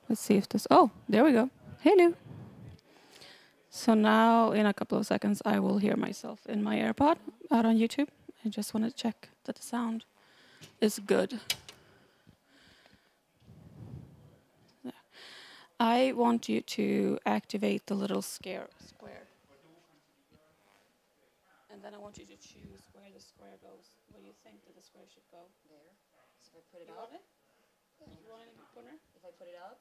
Let's see if this... Oh, there we go. Hello. So now, in a couple of seconds, I will hear myself in my AirPod out on YouTube. I just want to check that the sound is good. There. I want you to activate the little square. And then I want you to choose where the square goes. Where you think that the square should go. There. So if I put it You up. want it? Yeah. You want it in the corner? If I put it up.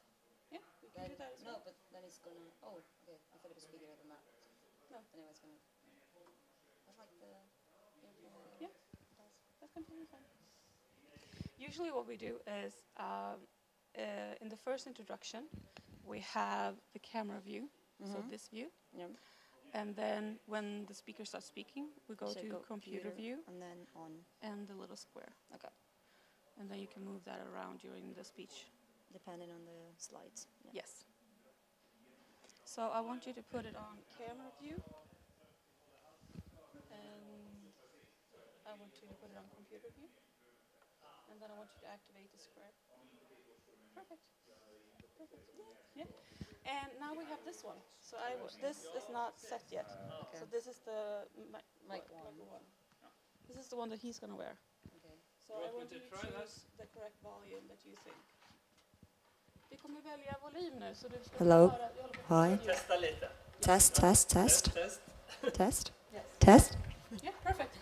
Yeah, we can do that as well. No, but then it's gonna. Oh, okay. I thought it was bigger than that. No. Then it was gonna. I like the. Yeah, that's completely fine. Usually, what we do is in the first introduction, we have the camera view, so this view. Yeah. And then when the speaker starts speaking, we go So to computer view and then on. and the little square. Okay. And then you can move that around during the speech. Depending on the slides. Yeah. Yes. So I want you to put it on camera view. And I want you to put it on computer view. And then I want you to activate the square. Perfect. Perfect. Yeah. And now we have this one. So this is not set yet. Okay. So this is the Mic one. This is the one that he's going to wear. Okay. So I want you to choose the correct volume that you think. Vi kommer välja volym nu så du ska Hello. höra. Hi. Testa lite. Test. Test. Test. Yes. Test. Yeah, perfect.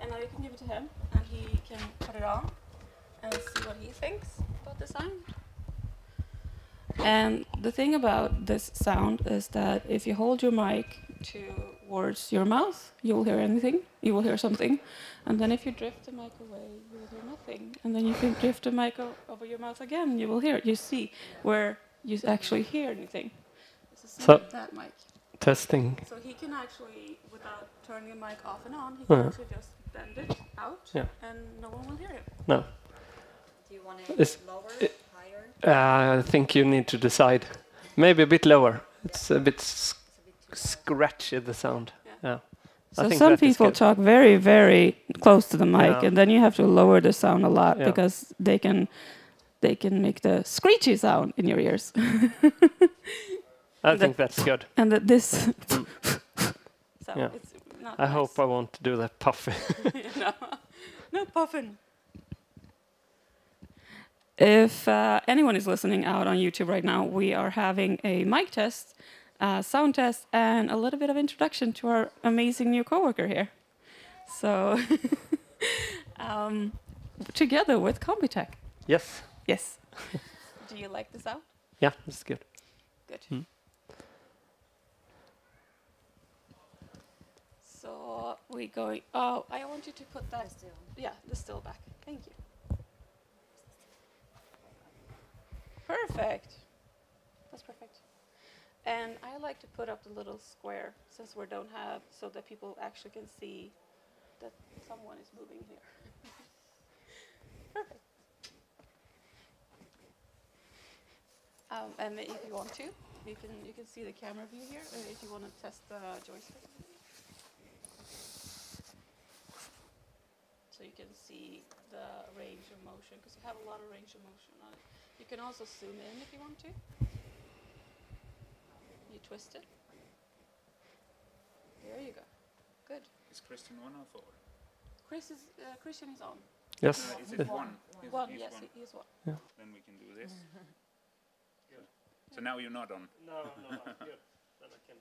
And now you can give it to him and he can put it on and see what he thinks about the sound. And the thing about this sound is that if you hold your mic towards your mouth, you will hear anything, you will hear something. And then if you drift the mic away, you will hear nothing. And then you can drift the mic over your mouth again, you will hear it. You see where you actually hear anything. This is So- that mic. Testing. So he can actually, without turning the mic off and on, he can actually just bend it out and no one will hear it. No. Do you want It's- it lower, higher? I think you need to decide. Maybe a bit lower. It's a bit scratchy, the sound. Yeah. I So think some that is people good. talk very, very close to the mic, Yeah. and then you have to lower the sound a lot Yeah. because they can make the screechy sound in your ears. I think that's good. And that this sound, Yeah. it's not I nice. hope I won't do that puffy. No, no puffin. If anyone is listening out on YouTube right now, we are having a mic test, sound test, and a little bit of introduction to our amazing new coworker here. So, together with Combitech. Yes. Yes. Do you like the sound? Yeah, it's good. Good. Mm. So we going. Oh, I want you to put that. Still. Yeah, the still back. Thank you. Perfect. That's perfect. And I like to put up the little square since we don't have, so that people actually can see that someone is moving here. Perfect. And if you want to, you can see the camera view here. If you want to test the joystick. So you can see the range of motion, because you have a lot of range of motion on it. You can also zoom in if you want to. You twist it. There you go. Good. Is Christian on or 4? Christian is on. Yes. Is it 1? One, He's yes, one. he is one. Then we can do this. So now you're not on. No, good. Then I can.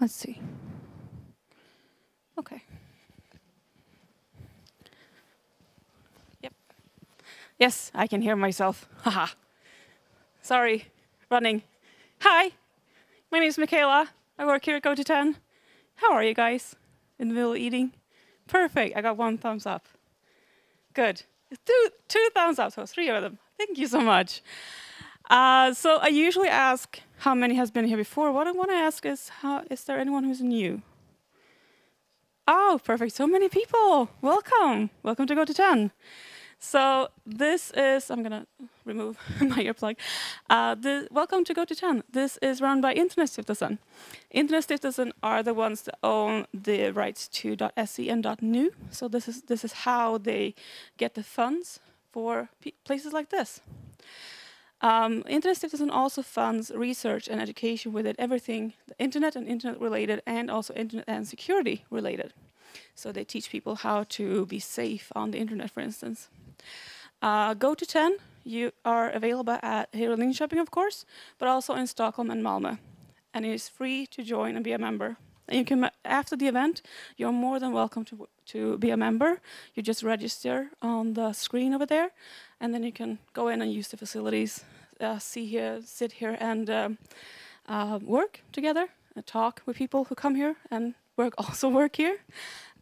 Let's see. Okay. Yep. Yes, I can hear myself. Haha. Sorry, running. Hi, my name is Michaela. I work here at Goto 10. How are you guys? In the middle of eating? Perfect. I got 1 thumbs up. Good. Two thumbs up, so 3 of them. Thank you so much. So I usually ask how many has been here before. What I want to ask is, is there anyone who's new? Oh, perfect. So many people. Welcome. Welcome to Goto 10. So this is, I'm going to remove my earplug. Welcome to Goto 10. This is run by Internetstiftelsen. Internetstiftelsen are the ones that own the rights to .se and .nu. So this is how they get the funds for places like this. Internetstiftelsen also funds research and education within everything, the internet and internet related, and also internet and security related. So they teach people how to be safe on the internet, for instance. Goto 10, you are available here in Linköping, of course, but also in Stockholm and Malmö. And it is free to join and be a member. And you can, after the event, you're more than welcome to be a member. You just register on the screen over there, and then you can go in and use the facilities, sit here, and work together, and talk with people who come here, and also work here.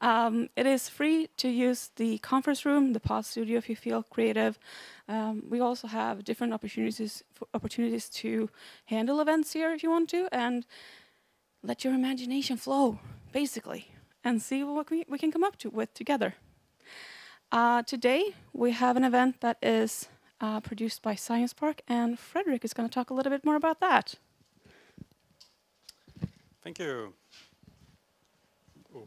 It is free to use the conference room, the pod studio if you feel creative. We also have different opportunities to handle events here if you want to, and let your imagination flow, basically, and see what we can come up with together. Today, we have an event that is produced by Science Park, and Frederick is going to talk a little bit more about that. Thank you. Oh.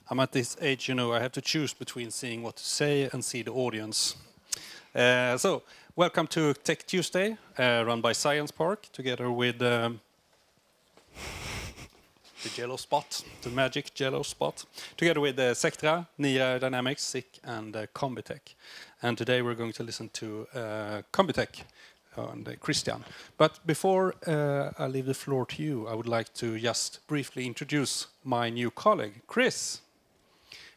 I'm at this age, you know, I have to choose between seeing what to say and see the audience. So, welcome to Tech Tuesday, run by Science Park, together with the yellow spot, the magic yellow spot, together with Sectra, Nia Dynamics, SICK, and Combitech. And today we're going to listen to Combitech and Christian. But before I leave the floor to you, I would like to just briefly introduce my new colleague, Chris.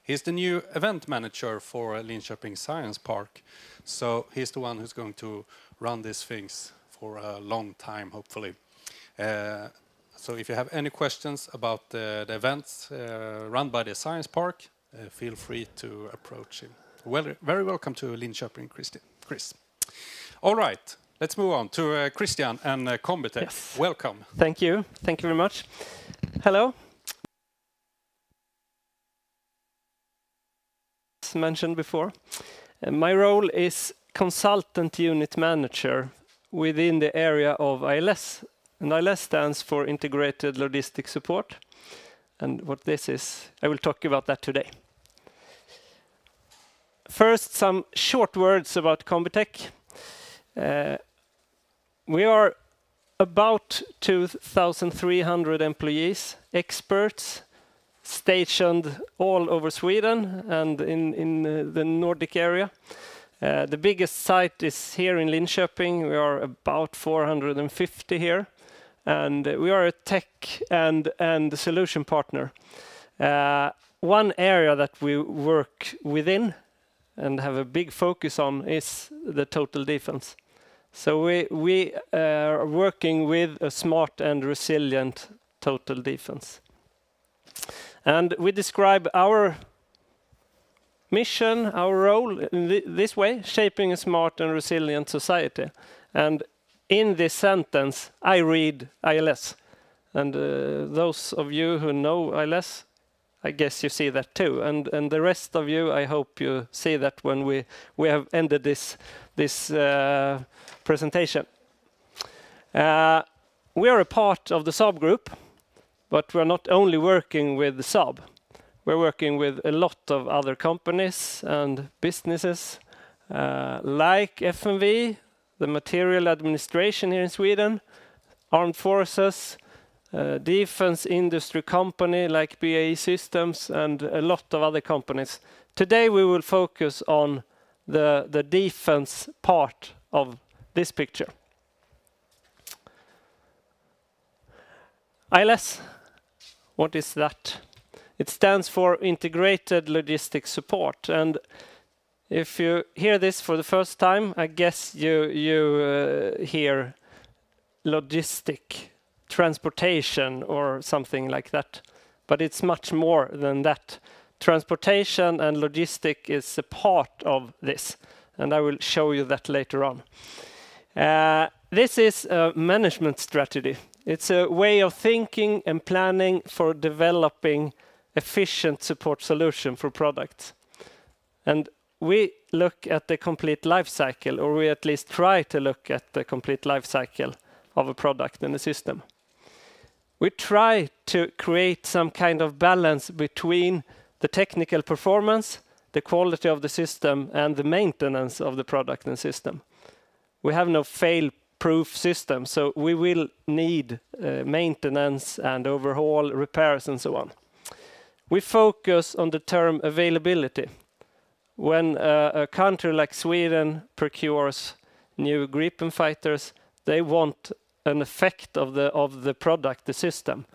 He's the new event manager for Linköping Science Park. So he's the one who's going to run these things for a long time, hopefully. So if you have any questions about the events run by the Science Park, feel free to approach him. Well, very welcome to Linköping, Chris. All right, let's move on to Christian and Combitech. Yes. Welcome. Thank you. Thank you very much. Hello. As mentioned before, my role is consultant unit manager within the area of ILS. And ILS stands for Integrated Logistic Support. And what this is, I will talk about that today. First, some short words about Combitech. We are about 2,300 employees, experts, stationed all over Sweden and in the Nordic area. The biggest site is here in Linköping. We are about 450 here. And we are a tech and solution partner. One area that we work within and have a big focus on is the total defense. So we are working with a smart and resilient total defense. And we describe our mission, our role in this way, shaping a smart and resilient society. And in this sentence, I read ILS. And those of you who know ILS, I guess you see that too. And the rest of you, I hope you see that when we have ended this presentation. We are a part of the Saab group, but we're not only working with Saab. We're working with a lot of other companies and businesses like FMV, the material administration here in Sweden, armed forces, defense industry company like BAE Systems, and a lot of other companies. Today we will focus on the defense part of this picture. ILS, what is that? It stands for Integrated Logistics Support. And if you hear this for the first time, I guess you hear logistic, transportation or something like that. But it's much more than that. Transportation and logistic is a part of this. And I will show you that later on. This is a management strategy. It's a way of thinking and planning for developing efficient support solution for products. And we look at the complete life cycle, or we at least try to look at the complete life cycle of a product and a system. We try to create some kind of balance between the technical performance, the quality of the system, and the maintenance of the product and system. We have no fail-proof system, so we will need maintenance and overhaul, repairs, and so on. We focus on the term availability. When a country like Sweden procures new Gripen fighters, they want an effect of the product, the system.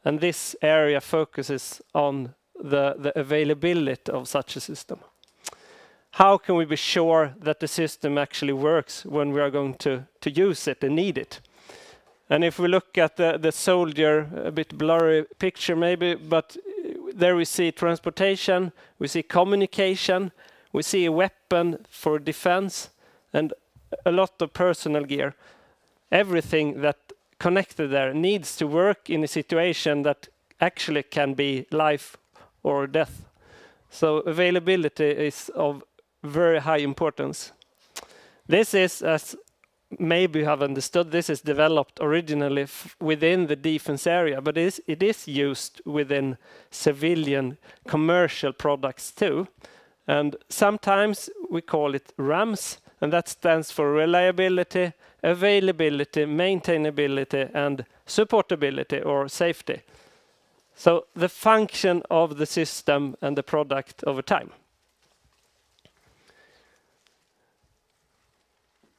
And this area focuses on the availability of such a system. How can we be sure that the system actually works when we are going to use it and need it? And if we look at the soldier, a bit blurry picture maybe, but there we see transportation, we see communication, we see a weapon for defense, and a lot of personal gear. Everything that connected there needs to work in a situation that actually can be life or death. So availability is of very high importance. This is, as maybe you have understood, this is developed originally within the defense area, but it is used within civilian commercial products too. And sometimes we call it RAMS, and that stands for reliability, availability, maintainability, and supportability or safety. So the function of the system and the product over time.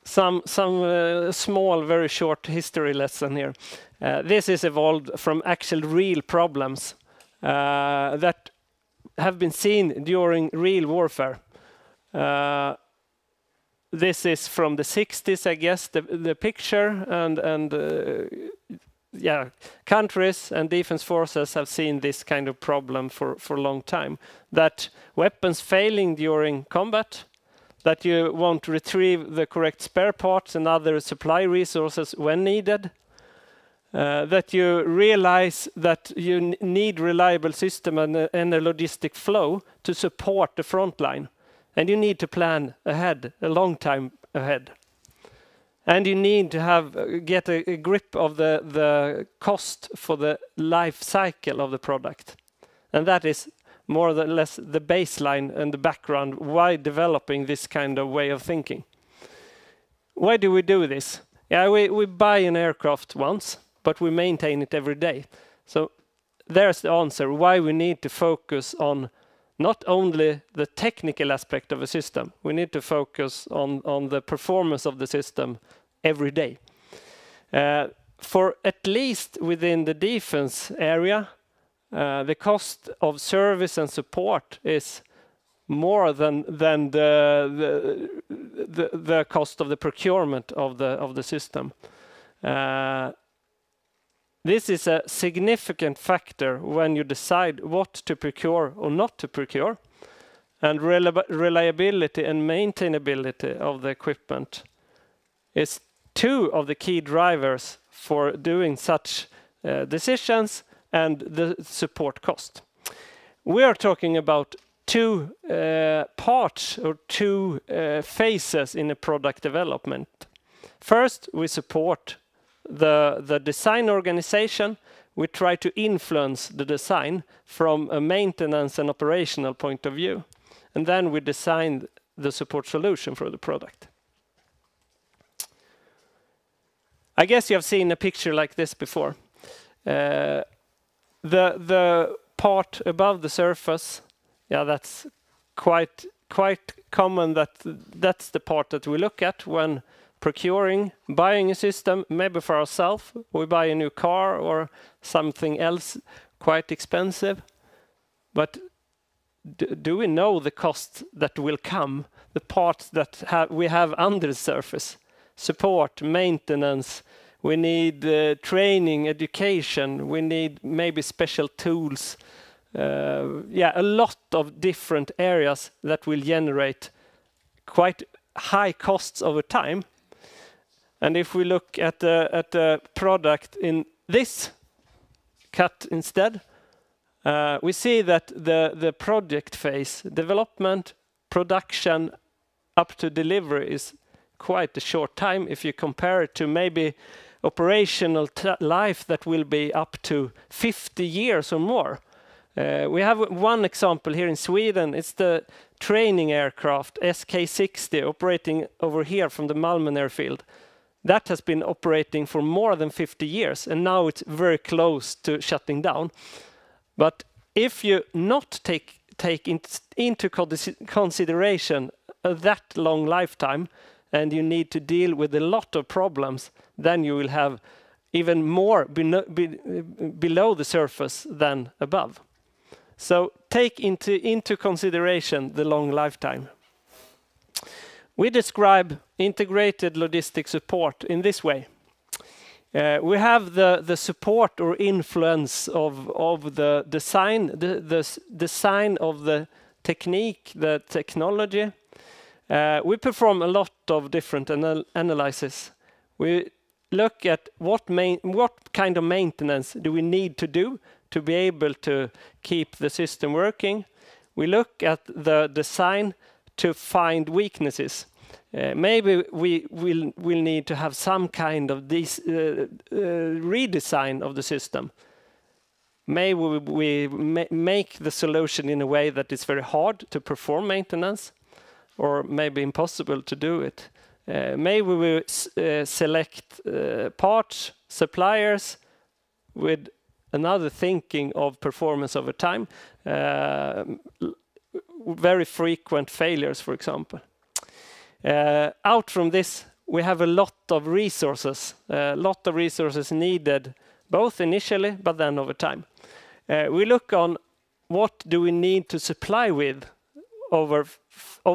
Some small, very short history lesson here. This is evolved from actual real problems that have been seen during real warfare. This is from the 60s, I guess, the picture, and yeah, countries and defense forces have seen this kind of problem for a long time. That weapons failing during combat, that you won't retrieve the correct spare parts and other supply resources when needed, that you realize that you need reliable system and a logistic flow to support the front line. And you need to plan ahead, a long time ahead. And you need to get a grip of the cost for the life cycle of the product. And that is more or less the baseline and the background why developing this kind of way of thinking. Why do we do this? Yeah, we buy an aircraft once, but we maintain it every day. So there's the answer why we need to focus on not only the technical aspect of a system, we need to focus on the performance of the system every day. For at least within the defense area, the cost of service and support is more than the cost of the procurement of the system. This is a significant factor when you decide what to procure or not to procure. And reliability and maintainability of the equipment is two of the key drivers for doing such decisions and the support cost. We are talking about two parts or two phases in a product development. First, we support the design organization. We try to influence the design from a maintenance and operational point of view. And then we design the support solution for the product. I guess you have seen a picture like this before. The part above the surface, yeah, that's quite common. That's the part that we look at when procuring, buying a system, maybe for ourselves. We buy a new car or something else quite expensive. But do we know the cost that will come, the parts that we have under the surface? Support, maintenance, we need training, education, we need maybe special tools. A lot of different areas that will generate quite high costs over time. And if we look at the product in this cut instead, we see that the project phase, development, production, up to delivery is quite a short time if you compare it to maybe operational life that will be up to 50 years or more. We have one example here in Sweden. It's the training aircraft SK-60 operating over here from the Malmen airfield. That has been operating for more than 50 years, and now it's very close to shutting down. But if you not take into consideration that long lifetime, and you need to deal with a lot of problems, then you will have even more below the surface than above. So take into consideration the long lifetime. We describe integrated logistic support in this way. We have the support or influence of the design, the design of the technique, the technology. We perform a lot of different analysis. We look at what kind of maintenance do we need to do to be able to keep the system working. We look at the design to find weaknesses. Maybe we will need to have some kind of this redesign of the system. Maybe we make the solution in a way that it's very hard to perform maintenance, or maybe impossible to do it. Maybe we select parts, suppliers with another thinking of performance over time. Very frequent failures, for example. Out from this, we have a lot of resources needed, both initially, but then over time. We look on what do we need to supply with over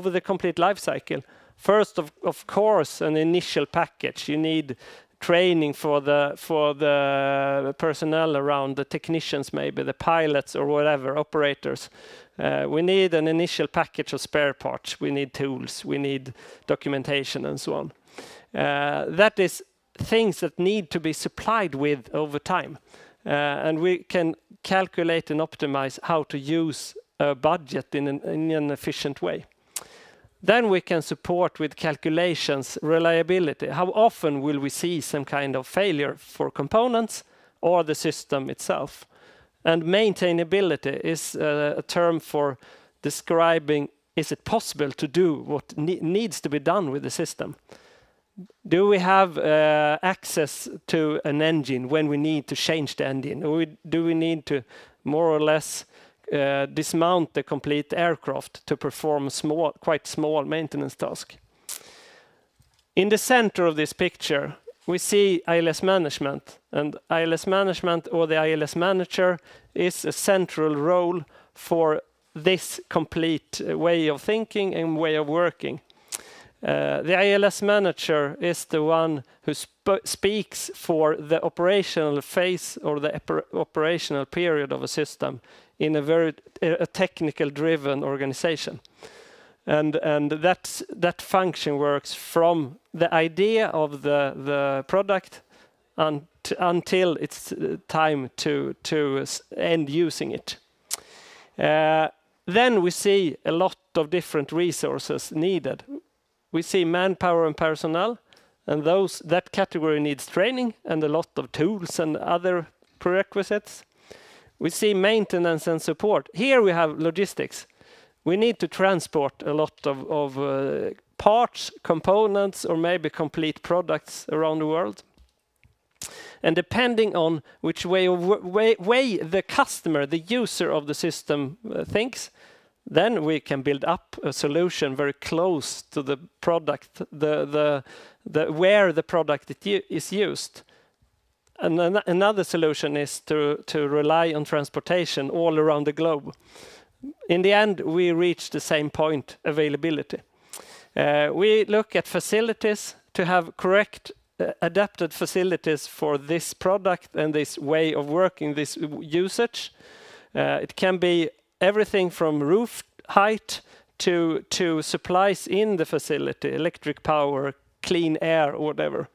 the complete life cycle. First, of course, an initial package. You need training for the personnel around, the technicians, maybe the pilots or whatever, operators. We need an initial package of spare parts. We need tools. We need documentation and so on. That is things that need to be supplied with over time. And we can calculate and optimize how to use a budget in an efficient way. Then we can support with calculations, reliability. How often will we see some kind of failure for components or the system itself? And maintainability is a term for describing, is it possible to do what needs to be done with the system? Do we have access to an engine when we need to change the engine? Or do we need to more or less dismount the complete aircraft to perform quite small maintenance task? In the center of this picture, we see ILS management, and ILS management, or the ILS manager, is a central role for this complete way of thinking and way of working. The ILS manager is the one who speaks for the operational phase or the operational period of a system in a very technical-driven organization. And that function works from the idea of the product until it's time to end using it. Then we see a lot of different resources needed. We see manpower and personnel, and that category needs training and a lot of tools and other prerequisites. We see maintenance and support. Here we have logistics. We need to transport a lot of parts, components, or maybe complete products around the world. And depending on which way the customer, the user of the system thinks, Then we can build up a solution very close to the product, where the product is used. And another solution is to rely on transportation all around the globe. In the end, we reach the same point, availability. We look at facilities to have correct adapted facilities for this product and this way of working, this usage. It can be everything from roof height to supplies in the facility, electric power, clean air, or whatever.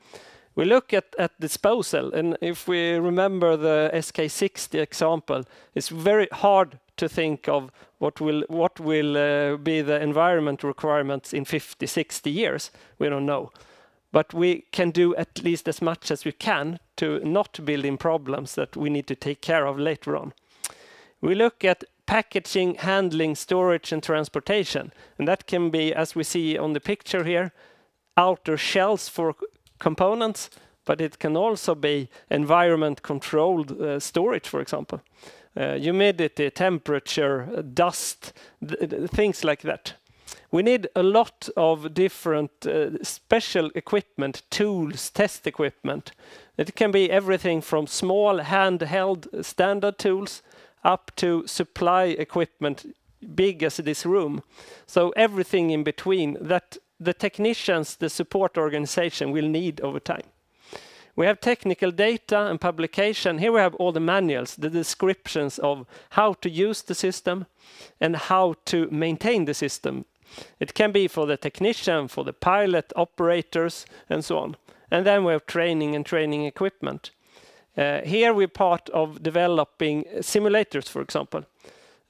We look at disposal, and if we remember the SK60 example, it's very hard to think of what will be the environment requirements in 50, 60 years. We don't know. But we can do at least as much as we can to not build in problems that we need to take care of later on. We look at packaging, handling, storage, and transportation. And that can be, as we see on the picture here, outer shells for components, but it can also be environment-controlled storage, for example. Humidity, temperature, dust, things like that. We need a lot of different special equipment, tools, test equipment. It can be everything from small handheld standard tools up to supply equipment big as this room. So everything in between that the technicians, the support organization will need over time. We have technical data and publication. Here we have all the manuals, the descriptions of how to use the system and how to maintain the system. It can be for the technician, for the pilot, operators, and so on. And then we have training and training equipment. Here we're part of developing simulators, for example.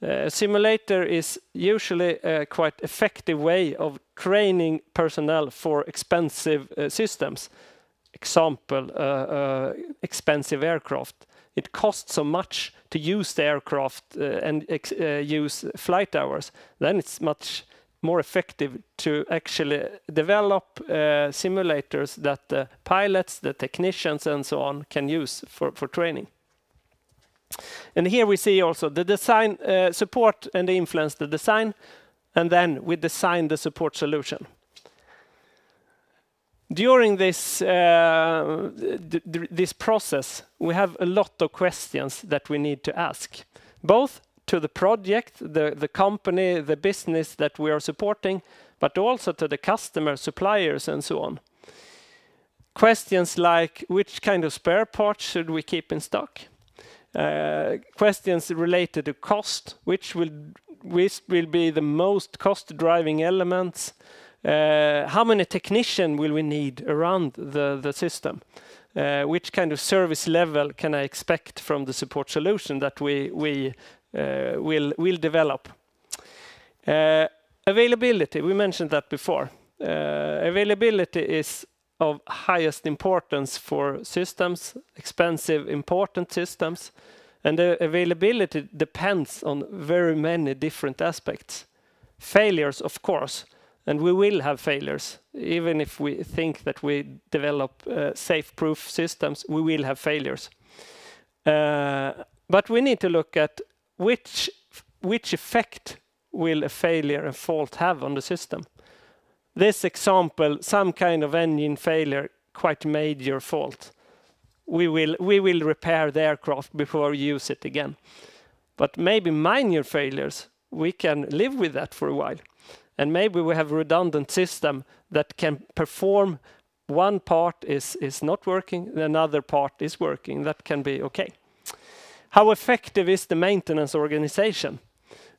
A simulator is usually a quite effective way of training personnel for expensive systems. Example, expensive aircraft. It costs so much to use the aircraft and use flight hours. Then it's much more effective to actually develop simulators that the pilots, the technicians, and so on can use for training. And here we see also the design support and influence the design, and then we design the support solution. During this this process, we have a lot of questions that we need to ask, both to the project, the company, the business that we are supporting, but also to the customer, suppliers, and so on. Questions like, which kind of spare parts should we keep in stock? Questions related to cost, which will be the most cost-driving elements? How many technicians will we need around the system? Which kind of service level can I expect from the support solution that we will develop? Availability, we mentioned that before. Availability is of highest importance for systems, expensive, important systems, and the availability depends on very many different aspects. Failures, of course, and we will have failures. Even if we think that we develop safe-proof systems, we will have failures. But we need to look at which effect will a failure and fault have on the system. This example, some kind of engine failure, quite major fault. We will repair the aircraft before we use it again. But maybe minor failures, we can live with that for a while. And maybe we have a redundant system that can perform. One part is not working, another part is working. That can be okay. How effective is the maintenance organization?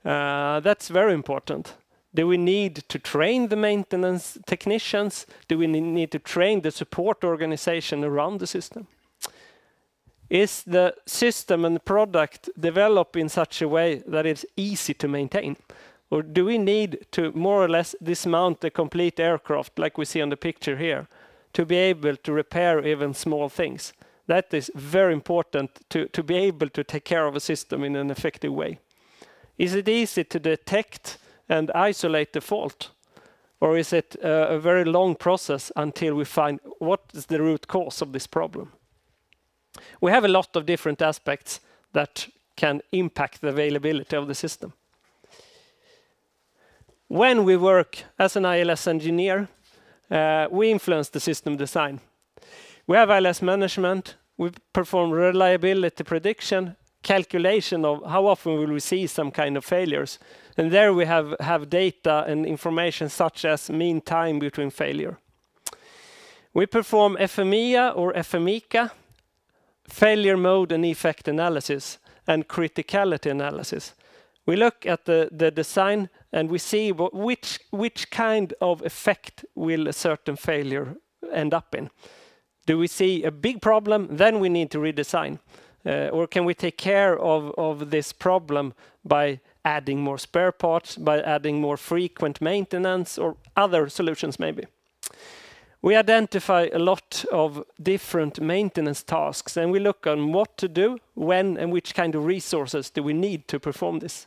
That's very important. Do we need to train the maintenance technicians? Do we need to train the support organization around the system? Is the system and the product developed in such a way that it's easy to maintain? Or do we need to more or less dismount the complete aircraft, like we see on the picture here, to be able to repair even small things? That is very important to be able to take care of a system in an effective way. Is it easy to detect and isolate the fault? Or is it a very long process until we find what is the root cause of this problem? We have a lot of different aspects that can impact the availability of the system. When we work as an ILS engineer, we influence the system design. We have ILS management. We perform reliability prediction, calculation of how often will we see some kind of failures. And there we have data and information such as mean time between failure. We perform FMEA or FMECA, failure mode and effect analysis, and criticality analysis. We look at the design and we see which kind of effect will a certain failure end up in. Do we see a big problem? Then we need to redesign. Or can we take care of this problem by adding more spare parts, by adding more frequent maintenance, or other solutions maybe? We identify a lot of different maintenance tasks, and we look on what to do, when, and which kind of resources do we need to perform this.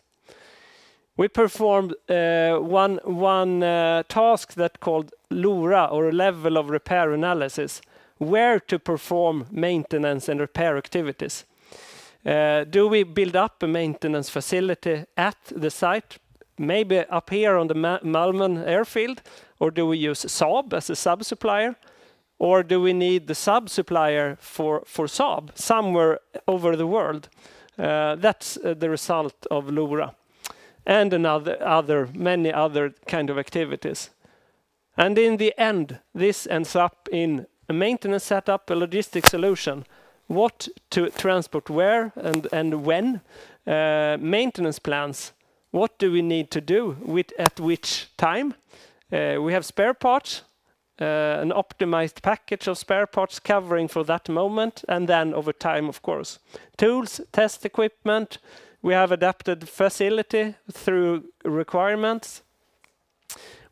We performed one task that called LORA, or level of repair analysis, where to perform maintenance and repair activities. Do we build up a maintenance facility at the site, maybe up here on the Malmö airfield, or do we use Saab as a sub-supplier, or do we need the sub-supplier for Saab somewhere over the world? That's the result of LORA, and many other kind of activities. And in the end, this ends up in a maintenance setup, a logistic solution, what to transport where and when, maintenance plans, what do we need to do at which time. We have spare parts, an optimized package of spare parts covering for that moment, and then over time, of course. Tools, test equipment, we have adapted facility through requirements.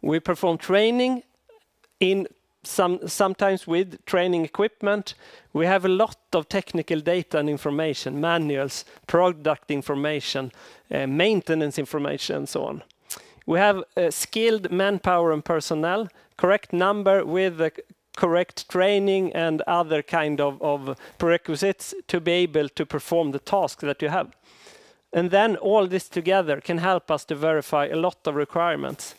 We perform training sometimes with training equipment. We have a lot of technical data and information, manuals, product information, maintenance information, and so on. We have skilled manpower and personnel, correct number with the correct training and other kind of prerequisites to be able to perform the task that you have. And then all this together can help us to verify a lot of requirements.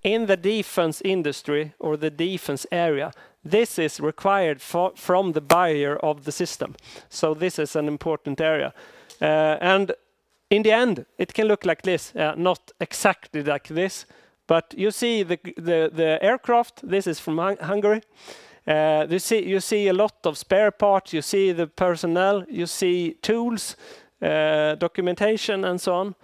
In the defense industry or the defense area, this is required from the buyer of the system. So this is an important area. And in the end, it can look like this, not exactly like this, but you see the aircraft. This is from Hungary. You see a lot of spare parts. You see the personnel. You see tools, documentation, and so on.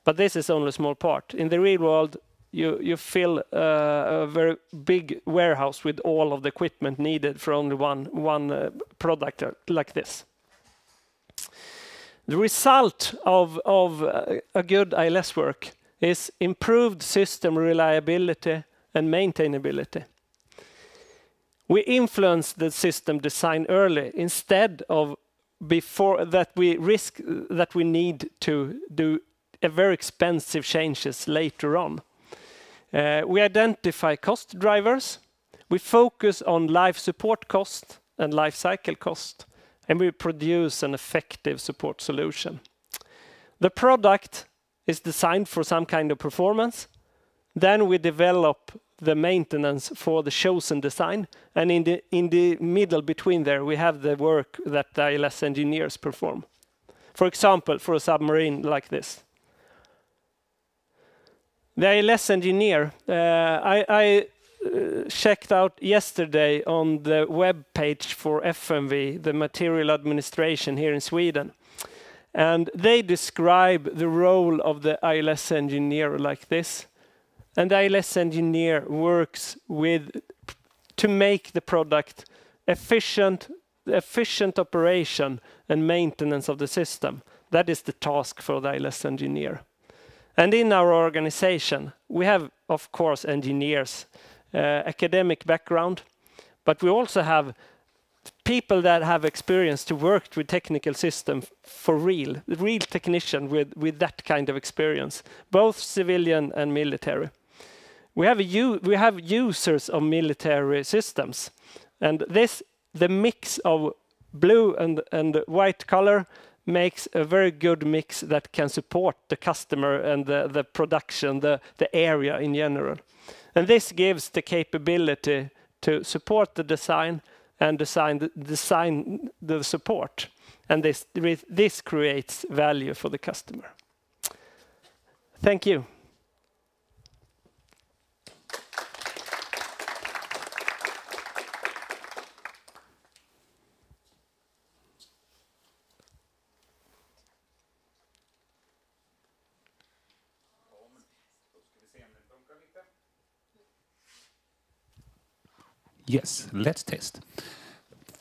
But this is only a small part. In the real world, you fill a very big warehouse with all of the equipment needed for only one product like this. The result of a good ILS work is improved system reliability and maintainability. We influence the system design early instead of before that we risk that we need to do a very expensive changes later on. We identify cost drivers. We focus on life support cost and life cycle cost, and we produce an effective support solution. The product is designed for some kind of performance. Then we develop the maintenance for the chosen design, and in the middle between there we have the work that the ILS engineers perform. For example, for a submarine like this. The ILS engineer, I checked out yesterday on the web page for FMV, the material administration here in Sweden. And they describe the role of the ILS engineer like this. And the ILS engineer works to make the product efficient operation and maintenance of the system. That is the task for the ILS engineer. And in our organization, we have, of course, engineers, academic background, but we also have people that have experience to work with technical system for real technician with that kind of experience, both civilian and military. We have users of military systems, and the mix of blue and white color makes a very good mix that can support the customer and the production, the area in general. And this gives the capability to support the design and design the support. And this creates value for the customer. Thank you. Yes, let's test.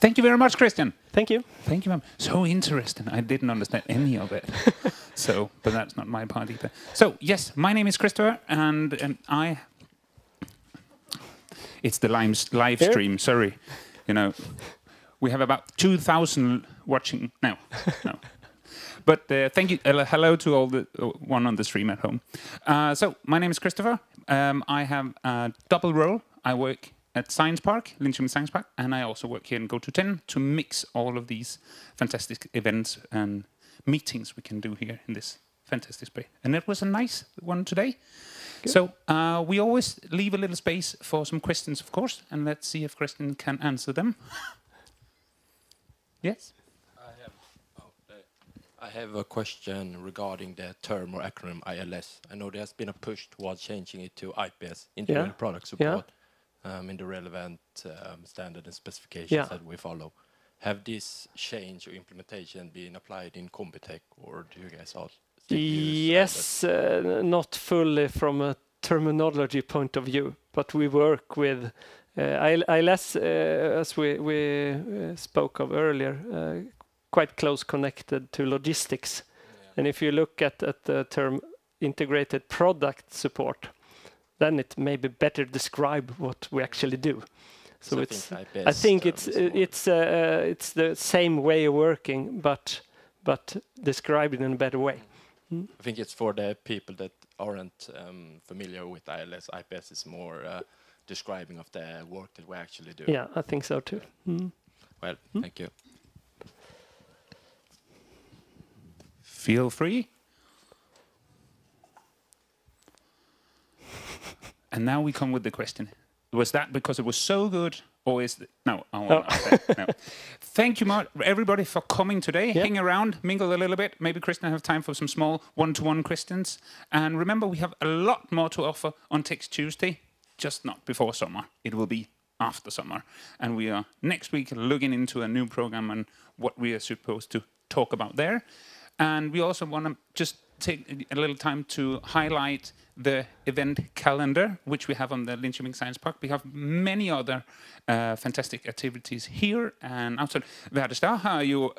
Thank you very much, Christian. Thank you. Thank you, ma'am. So interesting. I didn't understand any of it. But that's not my part either. So, yes, my name is Christopher, and I... It's the live stream, sorry. You know, we have about 2,000 watching now. No. But thank you. Hello to all the one on the stream at home. So, my name is Christopher. I have a double role. I work at Science Park, Linköping Science Park, and I also work here in Goto 10 to mix all of these fantastic events and meetings we can do here in this fantastic space. And it was a nice one today. Good. So we always leave a little space for some questions, of course, and let's see if Christian can answer them. Yes? I have a question regarding the term or acronym ILS. I know there has been a push towards changing it to IPS, integrated product support. In the relevant standard and specifications that we follow. Have this change or implementation been applied in Combitech, or do you guys all still use Yes, not fully from a terminology point of view, but we work with ILS, as we spoke of earlier, quite close connected to logistics. Yeah. And if you look at the term integrated product support, then it may be better describe what we actually do. So it's, I think it's the same way of working, but described in a better way. I think it's for the people that aren't familiar with ILS. IPS is more describing of the work that we actually do. Yeah, I think so too. Well, thank you. Feel free. And now we come with the question. Was that because it was so good, or is it... No, I won't ask that. No. Thank you, everybody, for coming today. Yep. Hang around, mingle a little bit. Maybe Christian have time for some small one-to-one questions. And remember, we have a lot more to offer on Text Tuesday, just not before summer. It will be after summer. And we are next week looking into a new program and what we are supposed to talk about there. And we also want to just take a little time to highlight the event calendar, which we have on the Linköping Science Park. We have many other fantastic activities here and outside. Väderstad har ju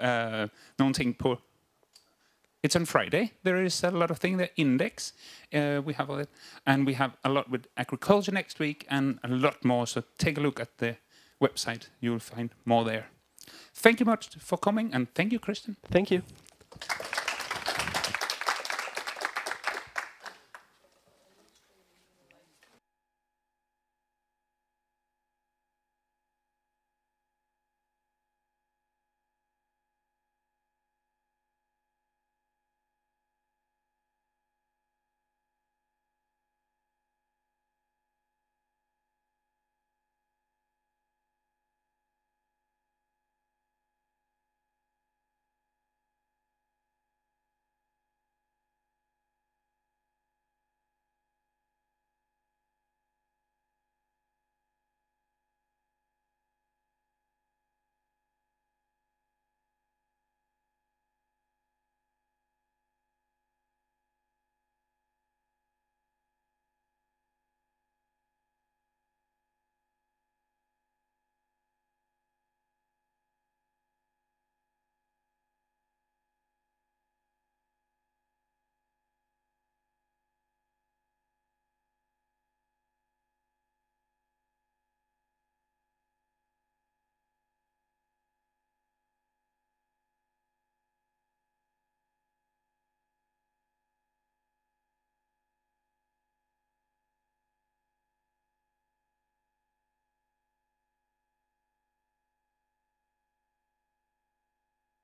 någonting på... It's on Friday. There is a lot of things there. Index, we have all that. And we have a lot with agriculture next week and a lot more. So take a look at the website. You'll find more there. Thank you much for coming, and thank you, Christian. Thank you.